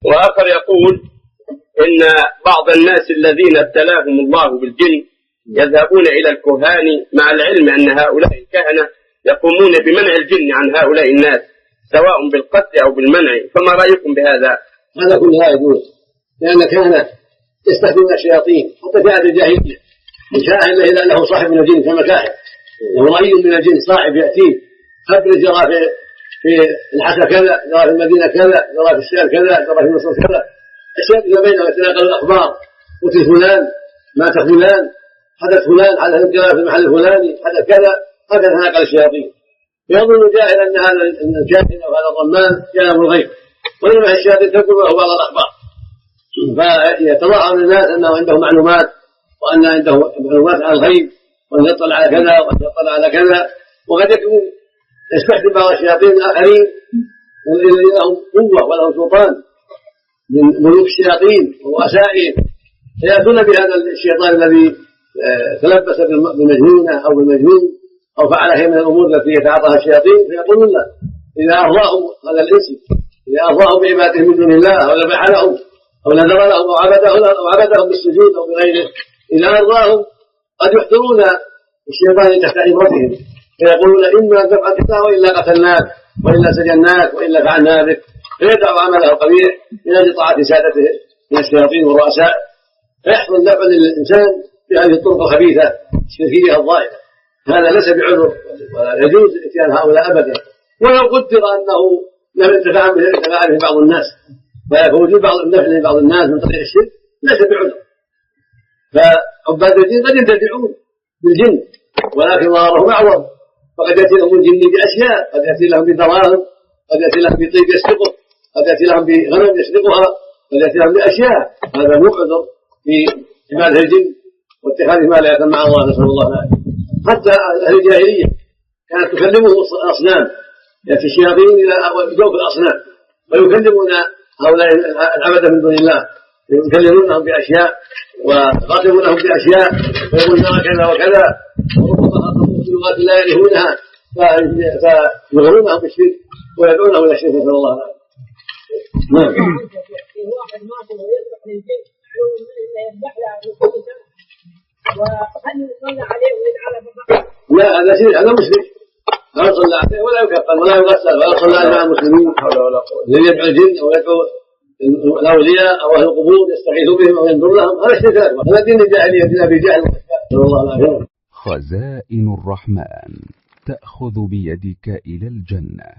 وآخر يقول إن بعض الناس الذين ابتلاهم الله بالجن يذهبون إلى الكهان مع العلم أن هؤلاء الكهنة يقومون بمنع الجن عن هؤلاء الناس سواء بالقتل أو بالمنع، فما رأيكم بهذا؟ هذا كلها يجوز، لأن الكهنة يستخدمون الشياطين حتى في عهد الجاهلية. الكاهن إذا له صاحب من الجن كما كاهن، له رأي من الجن صاحب يأتيه خبر جرى في الحسا كذا، جرى في المدينة كذا، جرى في الشام كذا، جرى في مصر كذا، الشيء فيما بينهم يتناقل الأخبار، قتل فلان، مات فلان، حدث فلان، حدث انقلاب في المحل الفلاني، حدث كذا، هكذا تناقل الشياطين. يظن الجاهل أن هذا الكاهن أو هذا الضمان يعلم الغيب، وإنما الشياطين تكتب له بعض الأخبار، فيتظاهر للناس أنه عنده معلومات وأن عنده معلومات عن الغيب، وأن يطلع على كذا وأن يطلع على كذا. وقد يكون يستخدم بعض الشياطين الآخرين الذين لهم قوة ولهم سلطان من ملوك الشياطين ورؤسائهم، فيأتون بهذا الشيطان الذي تلبس بالمجنونة أو بالمجنون أو فعل شيء من الأمور التي يتعاطاها الشياطين، فيقولون له إذا أرضاهم هذا الإنس، إذا أرضاهم بعباده من دون الله أو ذبح لهم أو نذر لهم أو عبدهم بالسجود أو بغيره، إذا أرضاهم قد يحضرون الشيطان تحت إمرتهم، فيقولون إما تفعل كذا وإلا قتلناك وإلا سجناك وإلا فعلنا بك، فيدع عمله القبيح من أجل طاعة سادته من الشياطين والرؤساء، فيحصل نفع للإنسان بهذه الطرق الخبيثة الشركية الظاهرة. هذا ليس بعذر ولا يجوز اتيان هؤلاء أبدا، ولو قدر أنه لم ينتفع به بعض الناس، فوجود بعض النفع لبعض الناس من طريق الشرك ليس بعذر. فعباد الجن قد ينتفعون بالجن ولكن ضررهم أعظم، فقد يأتي لهم الجن بأشياء، قد يأتي لهم بدراهم، قد يأتي لهم بطيب يسرقه، قد يأتي لهم بغنم يسرقها، قد يأتي لهم بأشياء. هذا مو عذر في عبادة الجن واتخاذ ما لا يتم مع الله، نسأل الله العافية. حتى أهل الجاهلية كانت تكلمهم الأصنام، يأتي الشياطين إلى جوف الأصنام ويكلمون هؤلاء العبدة من دون الله، يكلمونهم بأشياء ويخاطبونهم بأشياء ويقولون كذا وكذا، وربما خاطبوا بلغات لا يعرفونها فيغرونهم بالشرك ويدعونهم إلى الشرك، نسأل الله العافية. نعم. واحد مات ويذبح للجن يذبح له وهل يصلى عليه ويجعله بقى؟ لا، هذا شرك، هذا مشرك، لا يصلى عليه ولا يكفر ولا يغسل ولا يصلى عليه مع المسلمين. الذي يدعو الجن او يدعو الاولياء او اهل القبور يستغيث بهم او ينظر لهم، هذا شرك اكبر، هذا دين الجاهليه، دين ابي جهل. والله العافيه. خزائن الرحمن تأخذ بيدك إلى الجنة.